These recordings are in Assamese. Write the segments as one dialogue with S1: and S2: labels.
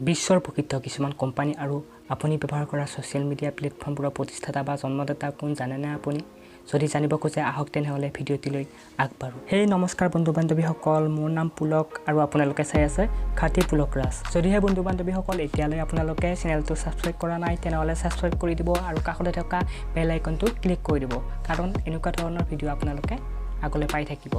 S1: বিশ্বৰ প্ৰকৃত কিছুমান কোম্পানী আৰু আপুনি ব্যৱহাৰ কৰা ছ'চিয়েল মিডিয়া প্লেটফৰ্মবোৰৰ প্ৰতিষ্ঠাতা বা জন্মদাতা কোন জানেনে আপুনি? যদি জানিব খোজে আহক তেনেহ'লে ভিডিঅ'টিলৈ আগবাঢ়ো। হেই নমস্কাৰ বন্ধু বান্ধৱীসকল, মোৰ নাম পুলক আৰু আপোনালোকে চাই আছে খাতি পুলকৰাজ। যদিহে বন্ধু বান্ধৱীসকল এতিয়ালৈ আপোনালোকে চেনেলটো ছাবস্ক্ৰাইব কৰা নাই তেনেহ'লে ছাবস্ক্ৰাইব কৰি দিব আৰু কাষতে থকা বেল আইকনটো ক্লিক কৰি দিব, কাৰণ এনেকুৱা ধৰণৰ ভিডিঅ' আপোনালোকে আগলৈ পাই থাকিব।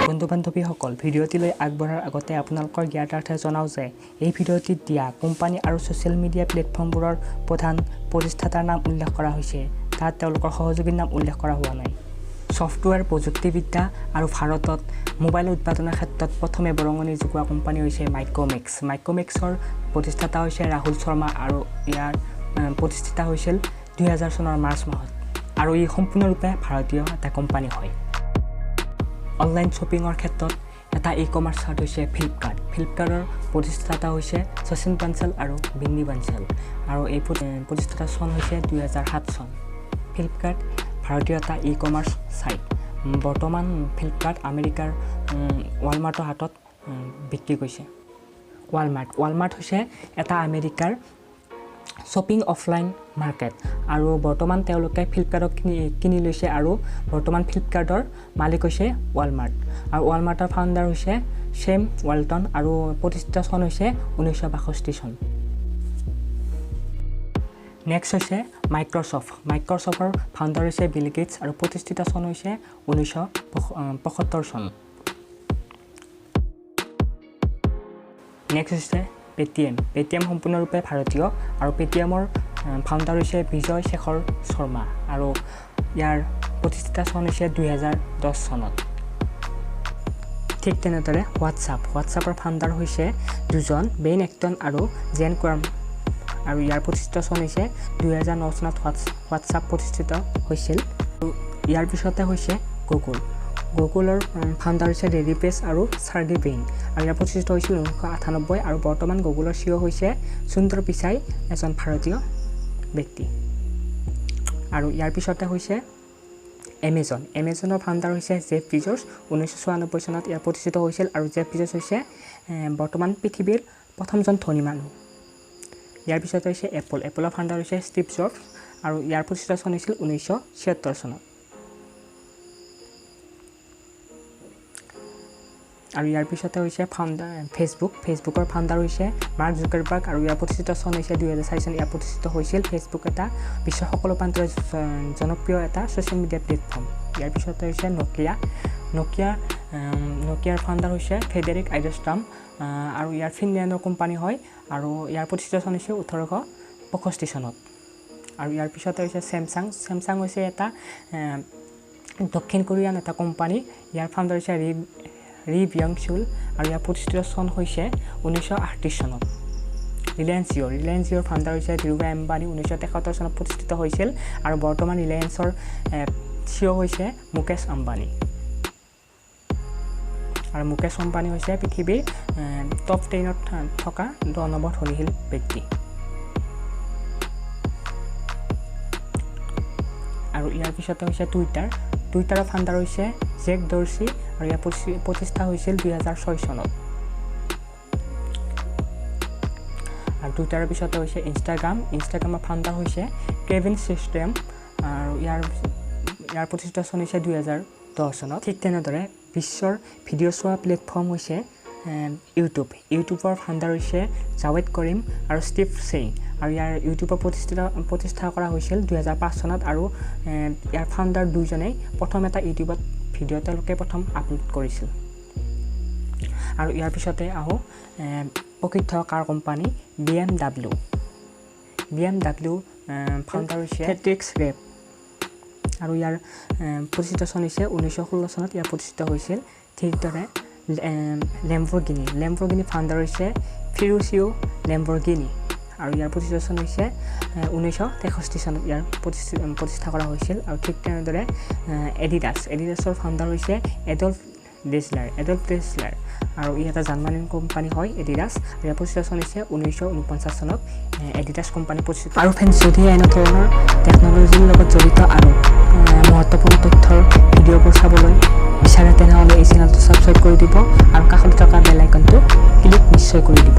S1: বন্ধু-বান্ধৱীসকল, ভিডিঅ'টিলৈ আগবঢ়াৰ আগতে আপোনালোকৰ জ্ঞাতাৰ্থে জনাওঁ যে এই ভিডিঅ'টিত দিয়া কোম্পানী আৰু ছ'চিয়েল মিডিয়া প্লেটফৰ্মবোৰৰ প্ৰধান প্ৰতিষ্ঠাতাৰ নাম উল্লেখ কৰা হৈছে, তাত তেওঁলোকৰ সহযোগীৰ নাম উল্লেখ কৰা হোৱা নাই। ছফ্টৱেৰ প্ৰযুক্তিবিদ্যা আৰু ভাৰতত মোবাইল উৎপাদনৰ ক্ষেত্ৰত প্ৰথমে বৰঙণি যোগোৱা কোম্পানী হৈছে মাইক্ৰ'মেক্স। মাইক্ৰ'মেক্সৰ প্ৰতিষ্ঠাতা হৈছে ৰাহুল শৰ্মা আৰু ইয়াৰ প্ৰতিষ্ঠাতা হৈছিল 2000 চনৰ মাৰ্চ মাহত, আৰু ই সম্পূৰ্ণৰূপে ভাৰতীয় এটা কোম্পানী হয়। অনলাইন শ্বপিঙৰ ক্ষেত্ৰত এটা ই-কমাৰ্চ চাইট হৈছে ফ্লিপকাৰ্ট। ফ্লিপকাৰ্টৰ প্ৰতিষ্ঠাতা হৈছে শচীন বানচাল আৰু বিন্নী বানচাল, আৰু এই প্ৰতিষ্ঠাতা চন হৈছে 2007 চন। ফ্লিপকাৰ্ট ভাৰতীয় এটা ই-কমাৰ্চ চাইট। বৰ্তমান ফ্লিপকাৰ্ট আমেৰিকাৰ ৱালমাৰ্টৰ হাতত বিক্ৰী কৰিছে। ৱালমাৰ্ট হৈছে এটা আমেৰিকাৰ শ্বপিং অফলাইন মাৰ্কেট, আৰু বৰ্তমান তেওঁলোকে ফ্লিপকাৰ্টক কিনি লৈছে, আৰু বৰ্তমান ফ্লিপকাৰ্টৰ মালিক হৈছে ৱালমাৰ্ট, আৰু ৱালমাৰ্টৰ ফাউণ্ডাৰ হৈছে ছেম ৱালটন, আৰু প্ৰতিষ্ঠাতা চন হৈছে 1962 চন। নেক্সট হৈছে মাইক্ৰ'ছফ্টৰ ফাউণ্ডাৰ হৈছে বিল গেটছ, আৰু প্ৰতিষ্ঠাতা চন হৈছে 1975 চন। নেক্সট হৈছে পেটিএম সম্পূৰ্ণৰূপে ভাৰতীয়, আৰু পেটিএমৰ ফাউণ্ডাৰ হৈছে বিজয় শেখৰ শৰ্মা, আৰু ইয়াৰ প্ৰতিষ্ঠাতা চন হৈছে 2010 চনত। ঠিক তেনেদৰে হোৱাটছআপৰ ফাউণ্ডাৰ হৈছে দুজন, বেইন এক্টন আৰু জেন কোৱাৰ্ম, আৰু ইয়াৰ প্ৰতিষ্ঠাতা চন হৈছে 2009 চনত হোৱাটছআপ প্ৰতিষ্ঠিত হৈছিল। আৰু ইয়াৰ পিছতে হৈছে গুগলৰ ফাউণ্ডাৰ হৈছে লেৰী পেজ আৰু চাৰ্গেই ব্ৰিন, আৰু ইয়াৰ প্ৰতিষ্ঠিত হৈছিল 1998, আৰু বৰ্তমান গুগলৰ CEO হৈছে সুন্দৰ পিচাই, এজন ভাৰতীয় ব্যক্তি। আৰু ইয়াৰ পিছতে হৈছে এমেজনৰ ফাউণ্ডাৰ হৈছে জেফ বেজোছ, 1994 চনত ইয়াৰ প্ৰতিষ্ঠিত হৈছিল, আৰু জেফ বেজোছ হৈছে বৰ্তমান পৃথিৱীৰ প্ৰথমজন ধনী মানুহ। ইয়াৰ পিছতে হৈছে এপলৰ ফাউণ্ডাৰ হৈছে ষ্টিভ জবছ, আৰু ইয়াৰ প্ৰতিষ্ঠিত চন হৈছিল 1976 চনত। আৰু ইয়াৰ পিছতে হৈছে ফেচবুকৰ ফাউণ্ডাৰ হৈছে মাৰ্ক জুকাৰবাৰ্গ, আৰু ইয়াৰ প্ৰতিষ্ঠিত চন হৈছে 2004 চন। ইয়াৰ প্ৰতিষ্ঠিত হৈছিল। ফেচবুক এটা বিশ্বৰ সকলো প্ৰান্তৰ জনপ্ৰিয় এটা ছ'চিয়েল মিডিয়া প্লেটফৰ্ম। ইয়াৰ পিছতে হৈছে নকিয়াৰ ফাউণ্ডাৰ হৈছে ফ্ৰেডেৰিক আইডাৰষ্ট্ৰাম, আৰু ইয়াৰ ফিনলেণ্ডৰ কোম্পানী হয়, আৰু ইয়াৰ প্ৰতিষ্ঠিত চন হৈছে 1865 চনত। আৰু ইয়াৰ পিছতে হৈছে চেমচাং হৈছে এটা দক্ষিণ কোৰিয়ান এটা কোম্পানী। ইয়াৰ ফাউণ্ডাৰ হৈছে ৰি বিয়ং চুল, আৰু ইয়াৰ প্ৰতিষ্ঠিত চন হৈছে 1938 চনত। ৰিলায়েন্স জিঅ'ৰ ফাউণ্ডাৰ হৈছে ধীৰুভাই আম্বানী, 1973 চনত প্ৰতিষ্ঠিত হৈছিল, আৰু বৰ্তমান ৰিলায়েন্সৰ CEO হৈছে মুকেশ আম্বানী, আৰু মুকেশ আম্বানী হৈছে পৃথিৱীৰ টপ 10ত থকা 10 নম্বৰ ধনীশীল ব্যক্তি। আৰু ইয়াৰ পিছতে হৈছে টুইটাৰৰ ফাউণ্ডাৰ হৈছে জেক ডৰ্চি, আৰু ইয়াৰ প্ৰতিষ্ঠা হৈছিল 2006 চনত। আৰু টুইটাৰৰ পিছতে হৈছে ইনষ্টাগ্ৰামৰ ফাউণ্ডাৰ হৈছে কেভিন চিষ্টেম, আৰু ইয়াৰ প্ৰতিষ্ঠা চন হৈছে 2010 চনত। ঠিক তেনেদৰে বিশ্বৰ ভিডিঅ' চোৱা প্লেটফৰ্ম হৈছে ইউটিউবৰ ফাউণ্ডাৰ হৈছে জাৱেদ কৰিম আৰু ষ্টিভ চেইন, আৰু ইয়াৰ ইউটিউবৰ প্ৰতিষ্ঠা কৰা হৈছিল 2005 চনত, আৰু ইয়াৰ ফাউণ্ডাৰ দুজনেই প্ৰথম এটা ইউটিউবত ভিডিঅ' তেওঁলোকে প্ৰথম আপলোড কৰিছিল। আৰু ইয়াৰ পিছতে আহোঁ প্ৰসিদ্ধ কাৰ কোম্পানী BMW ফাউণ্ডাৰ হৈছে ফ্ৰেডেৰিক ৰেপ, আৰু ইয়াৰ প্ৰতিষ্ঠিত চন হৈছে 1916 চনত ইয়াৰ প্ৰতিষ্ঠিত হৈছিল। ঠিকদৰে লেম্বৰগিনি ফাউণ্ডাৰ হৈছে ফেৰুচিও লেম্বৰগিনি, আৰু ইয়াৰ প্ৰতিষ্ঠিত চন হৈছে 1963 চনত ইয়াৰ প্ৰতিষ্ঠা কৰা হৈছিল। আৰু ঠিক তেনেদৰে এডিডাছৰ ফাউণ্ডাৰ হৈছে এডল্ফ ডেছলাৰ, আৰু ই এটা জাৰ্মানীৰ কোম্পানী হয় এডিডাছ। ইয়াৰ প্ৰতিষ্ঠা চলিছে 1949 চনত এডিডাছ কোম্পানী প্ৰতিষ্ঠিত। আৰু ফ্ৰেণ্ডছ, যদি এনে ধৰণৰ টেকন'লজিৰ লগত জড়িত আৰু মহত্বপূৰ্ণ তথ্যৰ ভিডিঅ'বোৰ চাবলৈ বিচাৰে তেনেহ'লে এই চেনেলটো ছাবস্ক্ৰাইব কৰি দিব আৰু কাষত থকা বেল আইকনটো ক্লিক নিশ্চয় কৰি দিব।